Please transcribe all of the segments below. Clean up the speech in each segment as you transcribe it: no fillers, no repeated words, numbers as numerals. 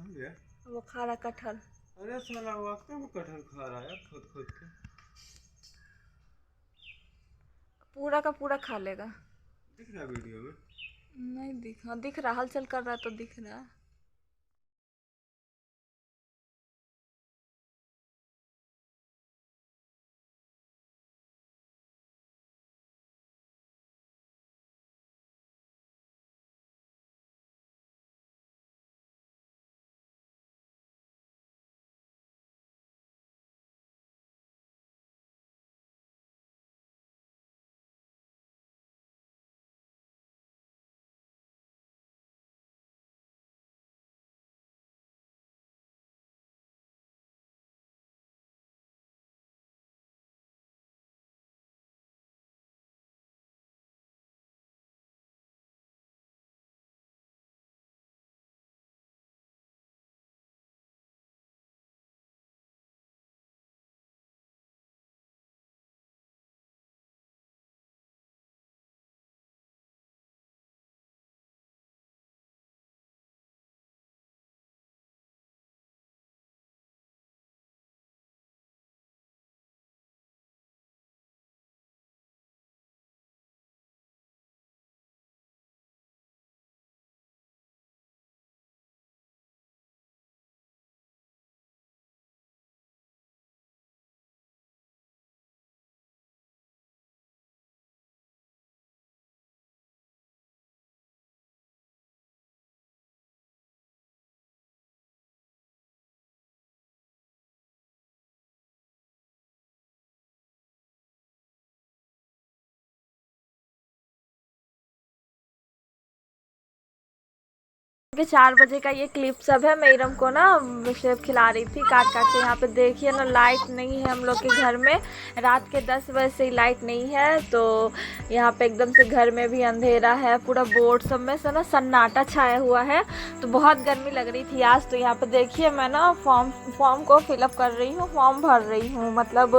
कहाँ गया? वो खा रहा कटहल। अरे साला वाकई में कटहल खा रहा है खुद खुद के। पूरा का पूरा खा लेगा। दिख रहा है वीडियो में? नहीं दिखा, दिख रहा, हलचल कर रहा है तो दिख रहा है। के 4 बजे का ये क्लिप सब है। मैं इरम को ना सेब खिला रही थी काट काट के। यहाँ पे देखिए ना, लाइट नहीं है हम लोग के घर में। रात के 10 बजे से ही लाइट नहीं है, तो यहाँ पे एकदम से घर में भी अंधेरा है। पूरा बोर्ड सब में से ना सन्नाटा छाया हुआ है, तो बहुत गर्मी लग रही थी आज। तो यहाँ पे देखिए मैं ना फॉर्म को फिलअप कर रही हूँ, फॉर्म भर रही हूँ। मतलब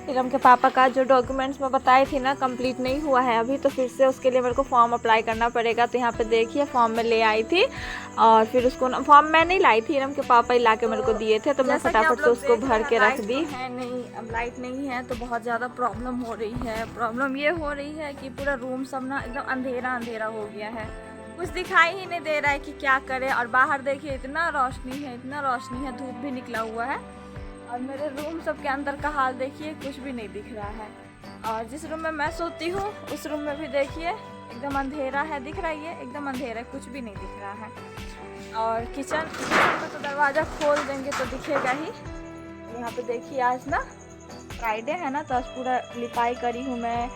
इरम के पापा का जो डॉक्यूमेंट्स मैं बताई थी ना, कंप्लीट नहीं हुआ है अभी, तो फिर से उसके लिए मेरे को फॉर्म अप्लाई करना पड़ेगा। तो यहाँ पे देखिए फॉर्म में ले आई थी, और फिर उसको ना, फॉर्म मैं नहीं लाई थी, इरम के पापा ही ला के मेरे को दिए थे, तो मैं फटाफट से उसको भर के रख दी। है नहीं, अब लाइट नहीं है तो बहुत ज़्यादा प्रॉब्लम हो रही है। प्रॉब्लम ये हो रही है कि पूरा रूम सब ना एकदम अंधेरा अंधेरा हो गया है, कुछ दिखाई ही नहीं दे रहा है कि क्या करे। और बाहर देखिए इतना रोशनी है, इतना रोशनी है, धूप भी निकला हुआ है। और मेरे रूम सब के अंदर का हाल देखिए, कुछ भी नहीं दिख रहा है। और जिस रूम में मैं सोती हूँ उस रूम में भी देखिए एकदम अंधेरा है, दिख रहा है, ये एकदम अंधेरा है, कुछ भी नहीं दिख रहा है। और किचन का तो दरवाज़ा खोल देंगे तो दिखेगा ही। यहाँ पे देखिए आज ना फ्राइडे है ना, तो आज पूरा लिपाई करी हूँ मैं,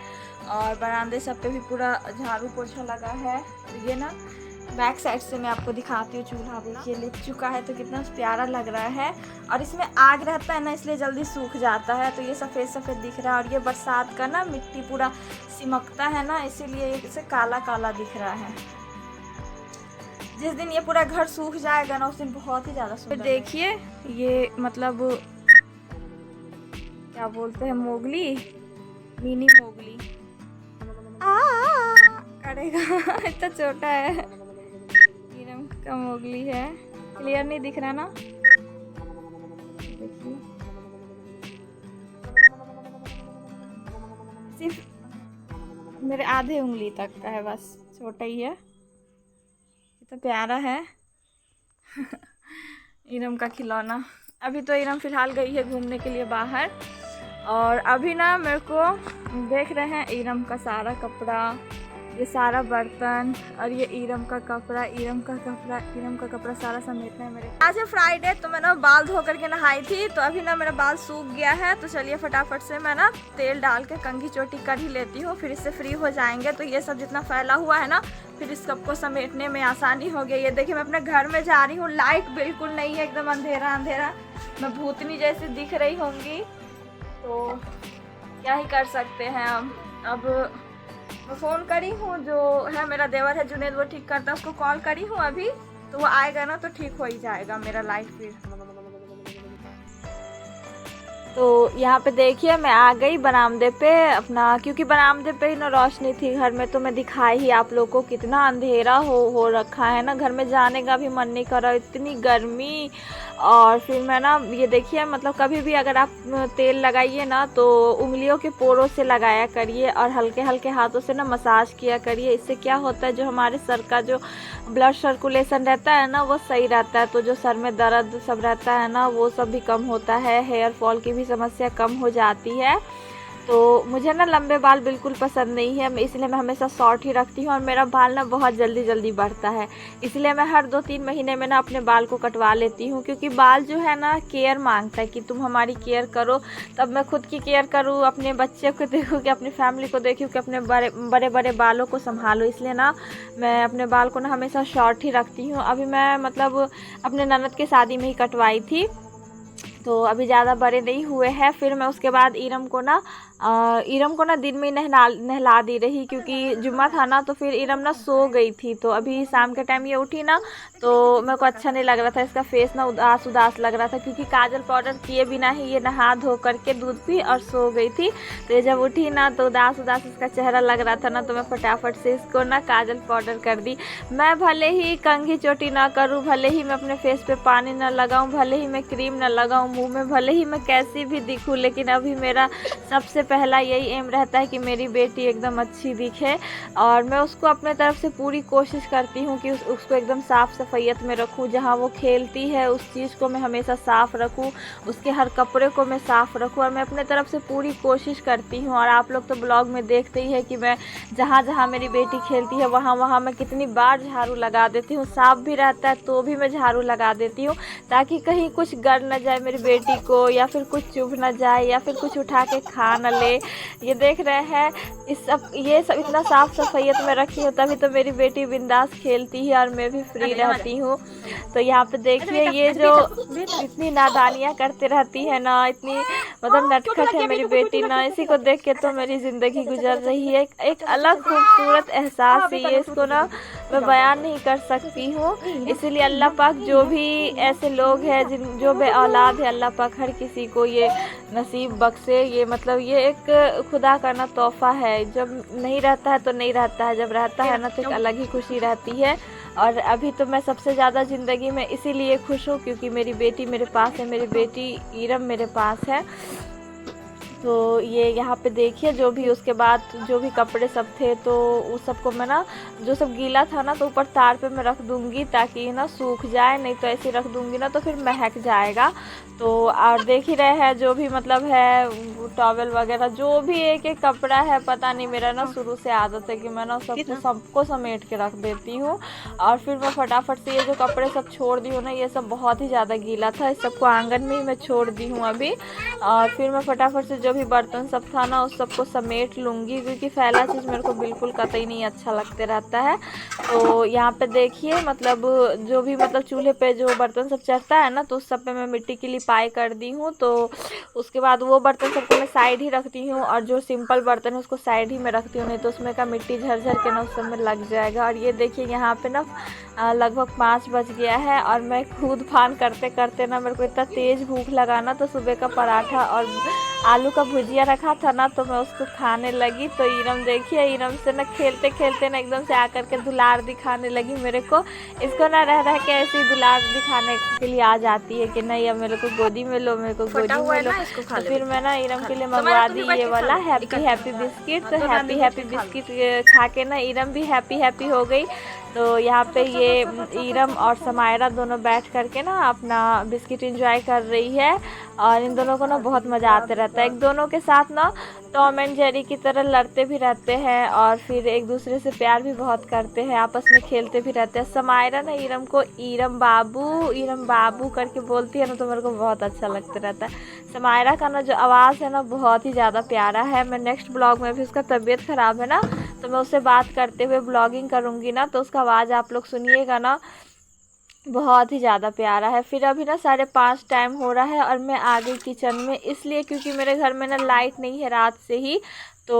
और बरामदे सब पे भी पूरा झाड़ू पोछा लगा है। तो ये ना बैक साइड से मैं आपको दिखाती हूँ चूल्हा, देखिए लिप चुका है, तो कितना प्यारा लग रहा है। और इसमें आग रहता है ना, इसलिए जल्दी सूख जाता है, तो ये सफ़ेद सफ़ेद दिख रहा है। और ये बरसात का ना मिट्टी पूरा सिमकता है ना, इसीलिए इसे काला काला दिख रहा है। जिस दिन ये पूरा घर सूख जाएगा ना, उस दिन बहुत ही ज़्यादा सुंदर। देखिए ये मतलब क्या बोलते हैं, मोगली, मिनी मोगली करेगा इतना छोटा है, इरम का मोगली है। क्लियर नहीं दिख रहा ना, देखिए सिर्फ मेरे आधे उंगली तक का है, बस छोटा ही है। कितना प्यारा है इरम का खिलौना। अभी तो इरम फ़िलहाल गई है घूमने के लिए बाहर, और अभी ना मेरे को देख रहे हैं इरम का सारा कपड़ा, ये सारा बर्तन, और ये इरम का कपड़ा, इरम का कपड़ा सारा समेटना है मेरे। आज है फ्राइडे, तो मैं ना बाल धो करके नहाई थी, तो अभी ना मेरा बाल सूख गया है। तो चलिए फटाफट से मैं ना तेल डाल के कंघी चोटी कर ही लेती हूँ, फिर इससे फ्री हो जाएंगे। तो ये सब जितना फैला हुआ है ना, फिर इस सबको समेटने में आसानी हो गई। ये देखिए मैं अपने घर में जा रही हूँ, लाइट बिल्कुल नहीं है, एकदम अंधेरा अंधेरा, मैं भूतनी जैसी दिख रही होंगी, तो क्या ही कर सकते हैं हम। अब मैं फ़ोन करी हूँ, जो है मेरा देवर है जुनेद, वो ठीक करता है, उसको कॉल करी हूँ अभी, तो वो आएगा ना तो ठीक हो ही जाएगा मेरा लाइट फिर। तो यहाँ पे देखिए मैं आ गई बरामदे पे अपना, क्योंकि बरामदे पे ही ना रोशनी थी, घर में तो मैं दिखाई ही आप लोगों को कितना अंधेरा हो रखा है ना, घर में जाने का भी मन नहीं कर रहा, इतनी गर्मी। और फिर मैं ना ये देखिए मतलब कभी भी अगर आप तेल लगाइए ना तो उंगलियों के पोरों से लगाया करिए और हल्के हल्के हाथों से ना मसाज किया करिए। इससे क्या होता है, जो हमारे सर का जो ब्लड सर्कुलेशन रहता है ना वो सही रहता है, तो जो सर में दर्द सब रहता है ना वो सब भी कम होता है, हेयर फॉल की भी समस्या कम हो जाती है। तो मुझे ना लंबे बाल बिल्कुल पसंद नहीं है, इसलिए मैं हमेशा शॉर्ट ही रखती हूँ और मेरा बाल ना बहुत जल्दी जल्दी बढ़ता है, इसलिए मैं हर 2-3 महीने में ना अपने बाल को कटवा लेती हूँ। क्योंकि बाल जो है ना केयर मांगता है कि तुम हमारी केयर करो, तब मैं खुद की केयर करूँ, अपने बच्चे को देखूँ कि अपनी फैमिली को देखूँ कि अपने बड़े बड़े बालों को संभालो, इसलिए ना मैं अपने बाल को ना हमेशा शॉर्ट ही रखती हूँ। अभी मैं मतलब अपने ननद के शादी में ही कटवाई थी, तो अभी ज़्यादा बड़े नहीं हुए हैं। फिर मैं उसके बाद इरम को ना दिन में नहला दी रही, क्योंकि जुम्मा था ना, तो फिर इरम ना सो गई थी। तो अभी शाम के टाइम ये उठी ना तो मेरे को अच्छा नहीं लग रहा था, इसका फेस ना उदास उदास लग रहा था, क्योंकि काजल पाउडर किए बिना ही ये नहा धो करके दूध पी और सो गई थी। तो ये जब उठी ना तो उदास उदास इसका चेहरा लग रहा था ना, तो मैं फटाफट से इसको ना काजल पाउडर कर दी। मैं भले ही कंघी चोटी ना करूँ, भले ही मैं अपने फेस पे पानी ना लगाऊँ, भले ही मैं क्रीम ना लगाऊँ मुँह में, भले ही मैं कैसी भी दिखूँ, लेकिन अभी मेरा सबसे पहला यही एम रहता है कि मेरी बेटी एकदम अच्छी दिखे। और मैं उसको अपने तरफ से पूरी कोशिश करती हूँ कि उसको एकदम साफ़ सफाइयत में रखूँ, जहाँ वो खेलती है उस चीज़ को मैं हमेशा साफ़ रखूँ, उसके हर कपड़े को मैं साफ़ रखूँ, और मैं अपने तरफ से पूरी कोशिश करती हूँ। और आप लोग तो ब्लॉग में देखते ही है कि मैं जहाँ जहाँ मेरी बेटी खेलती है वहाँ वहाँ मैं कितनी बार झाड़ू लगा देती हूँ, साफ भी रहता है तो भी मैं झाड़ू लगा देती हूँ, ताकि कहीं कुछ गड़ न जाए मेरी बेटी को, या फिर कुछ चुभ न जाए, या फिर कुछ उठा के खा न ले। ये देख रहे हैं ये सब इतना साफ सफाइयत में रखी हूँ, तभी तो मेरी बेटी बिंदास खेलती है और मैं भी फ्री रहती हूँ। तो यहाँ पे देखिए ये जो इतनी नादानियाँ करते रहती है ना, इतनी मतलब नटखट है मेरी बेटी ना, इसी को देख के तो मेरी ज़िंदगी गुजर रही है। एक अलग खूबसूरत एहसास है ये, इसको ना मैं बयान नहीं कर सकती हूँ। इसीलिए अल्लाह पाक जो भी ऐसे लोग हैं जो बे औलाद है, अल्लाह पाक हर किसी को ये नसीब बख्शे। ये मतलब ये एक खुदा का ना तोहफ़ा है, जब नहीं रहता है तो नहीं रहता है, जब रहता है ना तो एक अलग ही खुशी रहती है। और अभी तो मैं सबसे ज़्यादा ज़िंदगी में इसीलिए खुश हूँ क्योंकि मेरी बेटी मेरे पास है, मेरी बेटी इरम मेरे पास है। तो ये यहाँ पे देखिए जो भी उसके बाद जो भी कपड़े सब थे तो उस सबको मैं ना जो सब गीला था ना तो ऊपर तार पे मैं रख दूँगी ताकि ना सूख जाए, नहीं तो ऐसे रख दूँगी ना तो फिर महक जाएगा। तो और देख ही रहे हैं जो भी मतलब है टॉवल वगैरह जो भी एक एक कपड़ा है, पता नहीं मेरा ना शुरू से आदत है कि मैं ना सबको समेट के रख देती हूँ। और फिर मैं फटाफट से ये जो कपड़े सब छोड़ दी हूँ ना, ये सब बहुत ही ज़्यादा गीला था, इस सबको आंगन में ही मैं छोड़ दी हूँ अभी। और फिर मैं फटाफट से जो भी बर्तन सब था ना उस सबको समेट लूँगी, क्योंकि फैला चीज़ मेरे को बिल्कुल कतई नहीं अच्छा लगते रहता है। तो यहाँ पे देखिए मतलब जो भी मतलब चूल्हे पे जो बर्तन सब चढ़ता है ना तो उस सब पे मैं मिट्टी की लिपाई कर दी हूँ। तो उसके बाद वो बर्तन सबको मैं साइड ही रखती हूँ और जो सिंपल बर्तन है उसको साइड ही में रखती हूँ, नहीं तो उसमें का मिट्टी झर के ना उस सब में लग जाएगा। और ये देखिए यहाँ पे ना लगभग 5 बज गया है और मैं कूद फान करते करते ना मेरे को इतना तेज़ भूख लगा ना, तो सुबह का पराठा और आलू का भुजिया रखा था ना तो मैं उसको खाने लगी। तो इरम देखिए, इरम से ना खेलते खेलते ना एकदम से आकर के दुलार दिखाने लगी मेरे को। इसको ना रह के ऐसे ही दुलार दिखाने के लिए आ जाती है कि नहीं अब मेरे को गोदी में लो, मेरे को गोदी में लो। तो फिर मैं ना इरम के लिए मंगवा दी ये वाला हैप्पी हैप्पी बिस्किट। तो हैप्पी हैप्पी बिस्किट खा के ना इरम भी हैप्पी हैप्पी हो गई। तो यहाँ पे ये इरम और समायरा दोनों बैठ करके ना अपना बिस्किट एंजॉय कर रही है और इन दोनों को ना बहुत मज़ा आते रहता है। एक दोनों के साथ ना टॉम एंड जेरी की तरह लड़ते भी रहते हैं और फिर एक दूसरे से प्यार भी बहुत करते हैं, आपस में खेलते भी रहते हैं। समायरा ना इरम को इरम बाबू करके बोलती है ना तो मेरे को बहुत अच्छा लगता रहता है। समायरा का ना जो आवाज़ है ना बहुत ही ज़्यादा प्यारा है। मैं नेक्स्ट ब्लॉग में भी, उसका तबीयत ख़राब है ना तो मैं उससे बात करते हुए ब्लॉगिंग करूँगी ना तो उसका आवाज़ आप लोग सुनिएगा ना, बहुत ही ज़्यादा प्यारा है। फिर अभी ना 5:30 टाइम हो रहा है और मैं आ गई किचन में, इसलिए क्योंकि मेरे घर में ना लाइट नहीं है रात से ही, तो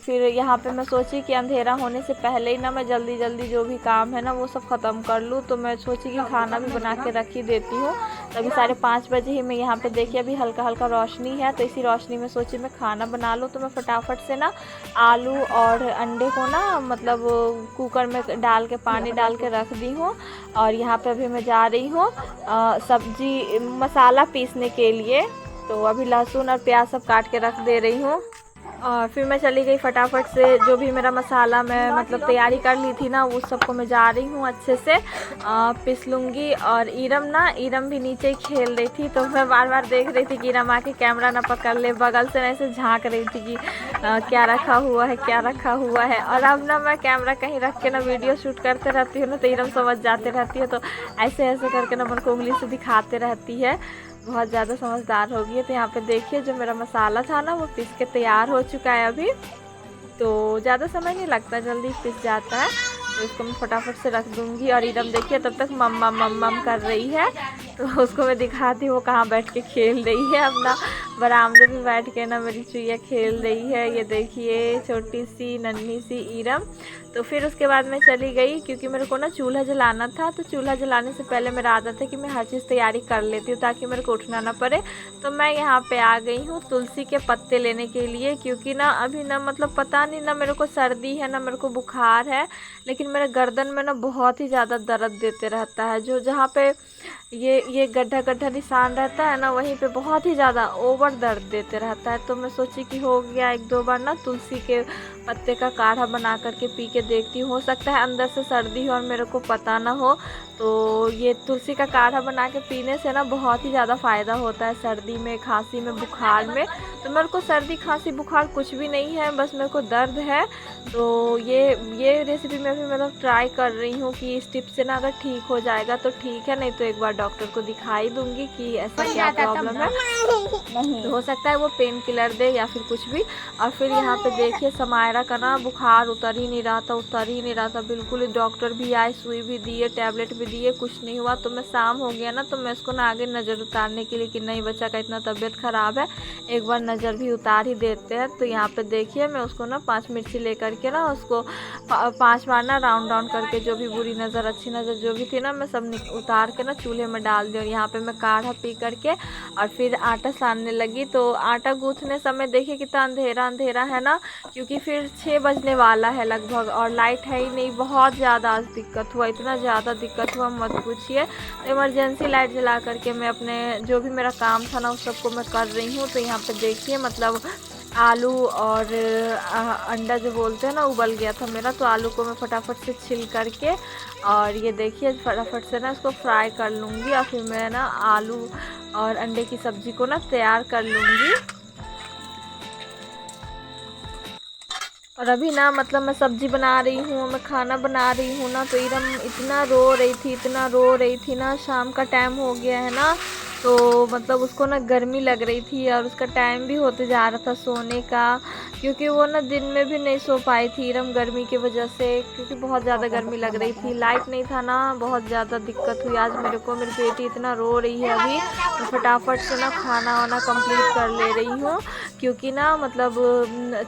फिर यहाँ पे मैं सोची कि अंधेरा होने से पहले ही ना मैं जल्दी जल्दी जो भी काम है ना वो सब ख़त्म कर लूँ। तो मैं सोची कि खाना भी बना के रख ही देती हूँ। तो अभी 5:30 बजे ही मैं यहाँ पे देखिए अभी हल्का हल्का रोशनी है, तो इसी रोशनी में सोची मैं खाना बना लूँ। तो मैं फटाफट से ना आलू और अंडे को ना मतलब कुकर में डाल के पानी डाल के रख दी हूँ। और यहाँ पे अभी मैं जा रही हूँ सब्जी मसाला पीसने के लिए। तो अभी लहसुन और प्याज सब काट के रख दे रही हूँ। और फिर मैं चली गई फटाफट से, जो भी मेरा मसाला मैं मतलब तैयारी कर ली थी ना उस सबको मैं जा रही हूँ अच्छे से पीस लूँगी। और ईरम भी नीचे ही खेल रही थी, तो मैं बार बार देख रही थी कि ईरम आके कैमरा ना पकड़ ले, बगल से ऐसे झांक रही थी कि क्या रखा हुआ है क्या रखा हुआ है। और अब ना मैं कैमरा कहीं रख के ना वीडियो शूट करते रहती हूँ ना, तो ईरम समझ जाते रहती है, तो ऐसे ऐसे करके ना मन को उंगली से दिखाते रहती है। बहुत ज़्यादा समझदार हो गई है। तो यहाँ पे देखिए जो मेरा मसाला था ना वो पीस के तैयार हो चुका है अभी, तो ज़्यादा समय नहीं लगता, जल्दी पिस जाता है। तो इसको मैं फटाफट से रख दूँगी। और ईरम देखिए तब तक मम्मा मम्मम कर रही है, तो उसको मैं दिखाती हूँ वो कहाँ बैठ के खेल रही है। अपना बरामदे में बैठ के ना मेरी चुईया खेल रही है, ये देखिए छोटी सी नन्ही सी ईरम। तो फिर उसके बाद मैं चली गई क्योंकि मेरे को ना चूल्हा जलाना था। तो चूल्हा जलाने से पहले मेरा आदत है कि मैं हर चीज़ तैयारी कर लेती हूँ ताकि मेरे को उठना ना पड़े। तो मैं यहाँ पे आ गई हूँ तुलसी के पत्ते लेने के लिए, क्योंकि ना अभी ना मतलब पता नहीं ना मेरे को सर्दी है ना मेरे को बुखार है, लेकिन मेरे गर्दन में ना बहुत ही ज़्यादा दर्द देते रहता है। जो जहाँ पे ये गड्ढा गड्ढा निशान रहता है ना वहीं पे बहुत ही ज़्यादा ओवर दर्द देते रहता है। तो मैं सोची कि हो गया 1-2 बार ना तुलसी के पत्ते का काढ़ा बना करके पी के देखती हूँ, हो सकता है अंदर से सर्दी हो और मेरे को पता ना हो। तो ये तुलसी का काढ़ा बना के पीने से ना बहुत ही ज़्यादा फ़ायदा होता है सर्दी में, खांसी में, बुखार में। तो मेरे को सर्दी खांसी बुखार कुछ भी नहीं है, बस मेरे को दर्द है। तो ये रेसिपी मैं भी मतलब ट्राई कर रही हूँ कि इस टिप से ना अगर ठीक हो जाएगा तो ठीक है, नहीं तो एक बार डॉक्टर को दिखाई दूंगी कि ऐसा क्या प्रॉब्लम है। नहीं तो हो सकता है वो पेन किलर दे या फिर कुछ भी। और फिर यहाँ पे देखिए समायरा का ना बुखार उतर ही नहीं रहा था बिल्कुल ही। डॉक्टर भी आए, सुई भी दिए, टैबलेट भी दिए, कुछ नहीं हुआ। तो मैं शाम हो गया ना तो मैं इसको ना आगे नज़र उतारने के लिए कि नहीं बच्चा का इतना तबीयत ख़राब है, एक बार नज़र भी उतार ही देते हैं। तो यहाँ पे देखिए मैं उसको ना 5 मिर्ची लेकर के ना उसको 5 बार ना राउंड राउंड करके जो भी बुरी नज़र अच्छी नज़र जो भी थी ना मैं सब उतार के ना चूल्हे में डाल दी। और यहाँ पे मैं काढ़ा पी करके और फिर आटा सानने लगी। तो आटा गूँथने समय देखिए कितना अंधेरा है ना, क्योंकि फिर 6 बजने वाला है लगभग और लाइट है ही नहीं। बहुत ज़्यादा आज दिक्कत हुआ, इतना ज़्यादा दिक्कत हुआ मत पूछिए। इमरजेंसी लाइट जला करके मैं अपने जो भी मेरा काम था ना उस सबको मैं कर रही हूँ। तो यहाँ पे देखिए मतलब आलू और अंडा जो बोलते हैं ना उबल गया था मेरा, तो आलू को मैं फटाफट से छिल करके और ये देखिए फटाफट से ना इसको फ्राई कर लूँगी। और फिर मैं ना आलू और अंडे की सब्ज़ी को ना तैयार कर लूँगी। और अभी ना मतलब मैं सब्ज़ी बना रही हूँ, मैं खाना बना रही हूँ ना, तो ईरम इतना रो रही थी ना। शाम का टाइम हो गया है ना, तो मतलब उसको ना गर्मी लग रही थी और उसका टाइम भी होते जा रहा था सोने का, क्योंकि वो ना दिन में भी नहीं सो पाई थी ईरम गर्मी की वजह से, क्योंकि बहुत ज़्यादा गर्मी लग रही थी। लाइट नहीं था ना, बहुत ज़्यादा दिक्कत हुई आज मेरे को। मेरी बेटी इतना रो रही है अभी, तो फटाफट से ना खाना वाना कंप्लीट कर ले रही हूँ, क्योंकि ना मतलब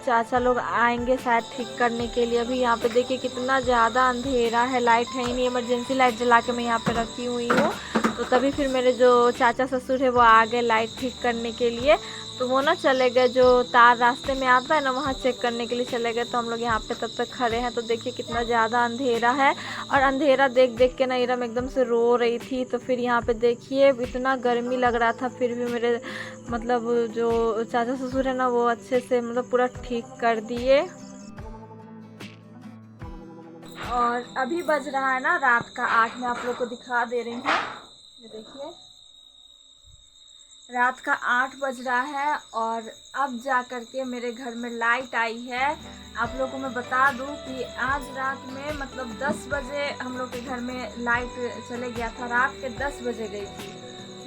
चाचा लोग आएंगे शायद ठीक करने के लिए। अभी यहाँ पे देखिए कितना ज़्यादा अंधेरा है, लाइट है ही नहीं। इमरजेंसी लाइट जला के मैं यहाँ पे रखी हुई हूँ। तो तभी फिर मेरे जो चाचा ससुर है वो आ गए लाइट ठीक करने के लिए। तो वो ना चले गए, जो तार रास्ते में आता है ना वहाँ चेक करने के लिए चले गए। तो हम लोग यहाँ पे तब तक खड़े हैं। तो देखिए कितना ज़्यादा अंधेरा है, और अंधेरा देख देख के ना ईरम एकदम से रो रही थी। तो फिर यहाँ पे देखिए इतना गर्मी लग रहा था, फिर भी मेरे मतलब जो चाचा ससुर है ना वो अच्छे से मतलब पूरा ठीक कर दिए। और अभी बज रहा है ना रात का 8, मैं आप लोग को दिखा दे रही हूँ, ये देखिए रात का 8 बज रहा है। और अब जा कर के मेरे घर में लाइट आई है। आप लोगों को मैं बता दूं कि आज रात में मतलब 10 बजे हम लोग के घर में लाइट चले गया था, रात के 10 बजे गई थी,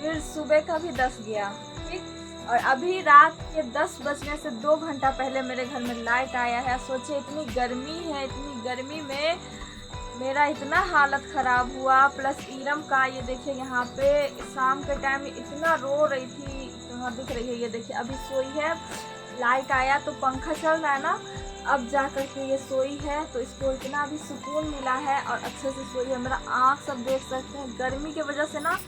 फिर सुबह का भी 10 गया, ठीक। और अभी रात के 10 बजने से 2 घंटा पहले मेरे घर में लाइट आया है। सोचिए इतनी गर्मी है, इतनी गर्मी में मेरा इतना हालत ख़राब हुआ। प्लस ईरम का ये देखिए यहाँ पे शाम के टाइम इतना रो रही थी, कहाँ दिख रही है, ये देखिए अभी सोई है, लाइट आया तो पंखा चल रहा है ना, अब जा कर के ये सोई है तो इसको इतना भी सुकून मिला है और अच्छे से सोई है। मेरा आँख सब देख सकते हैं, गर्मी की वजह से ना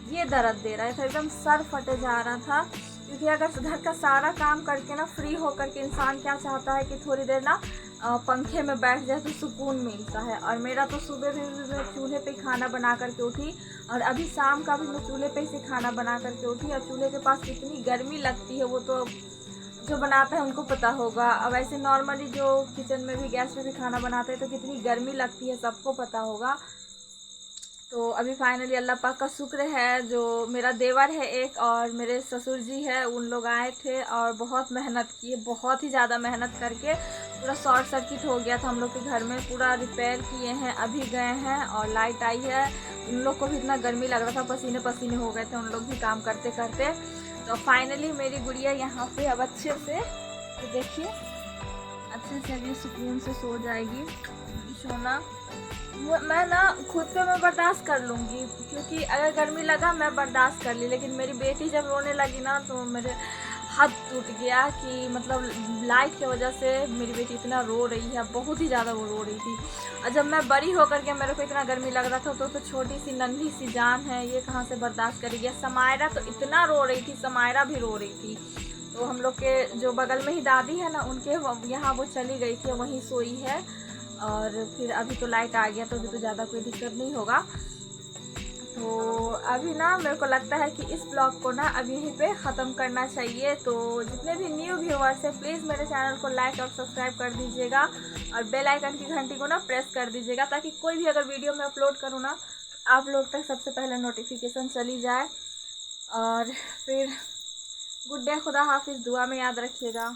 ये दर्द दे रहा था, एकदम सर फटे जा रहा था। क्योंकि अगर घर का सारा काम करके ना फ्री होकर के इंसान क्या चाहता है कि थोड़ी देर ना पंखे में बैठ जाए तो सुकून मिलता है। और मेरा तो सुबह भी मैं चूल्हे पे खाना बना करके उठी और अभी शाम का भी मैं चूल्हे पे से खाना बना करके उठी। और चूल्हे के पास कितनी गर्मी लगती है वो तो जो बनाता है उनको पता होगा। अब ऐसे नॉर्मली जो किचन में भी गैस पे भी खाना बनाते हैं तो कितनी गर्मी लगती है सबको पता होगा। तो अभी फाइनली अल्लाह पाक का शुक्र है, जो मेरा देवर है एक और मेरे ससुर जी है, उन लोग आए थे और बहुत मेहनत किए, बहुत ही ज़्यादा मेहनत करके पूरा शॉर्ट सर्किट हो गया था हम लोग के घर में, पूरा रिपेयर किए हैं, अभी गए हैं और लाइट आई है। उन लोग को भी इतना गर्मी लग रहा था, पसीने पसीने हो गए थे उन लोग भी काम करते करते। तो फाइनली मेरी गुड़िया यहाँ पे अब अच्छे से, तो देखिए अच्छे से अभी सुकून से सो जाएगी। सोना मैं ना खुद पे मैं बर्दाश्त कर लूँगी, क्योंकि अगर गर्मी लगा मैं बर्दाश्त कर ली, लेकिन मेरी बेटी जब रोने लगी ना तो मेरे हाथ टूट गया कि मतलब लाइट की वजह से मेरी बेटी इतना रो रही है, बहुत ही ज़्यादा वो रो रही थी। और जब मैं बड़ी होकर के मेरे को इतना गर्मी लग रहा था तो छोटी सी नन्ही सी जान है, ये कहाँ से बर्दाश्त करेगी। समायरा तो इतना रो रही थी, समायरा भी रो रही थी। तो हम लोग के जो बगल में ही दादी है ना, उनके यहाँ वो चली गई थी, वहीं सोई है। और फिर अभी तो लाइट आ गया तो अभी तो ज़्यादा कोई दिक्कत नहीं होगा। तो अभी ना मेरे को लगता है कि इस ब्लॉग को ना अब यहीं पे ख़त्म करना चाहिए। तो जितने भी न्यू व्यूअर्स हैं प्लीज़ मेरे चैनल को लाइक और सब्सक्राइब कर दीजिएगा और बेल आइकन की घंटी को ना प्रेस कर दीजिएगा, ताकि कोई भी अगर वीडियो मैं अपलोड करूँ ना आप लोग तक सबसे पहले नोटिफिकेशन चली जाए। और फिर गुड डे, खुदा हाफिज़, दुआ में याद रखिएगा।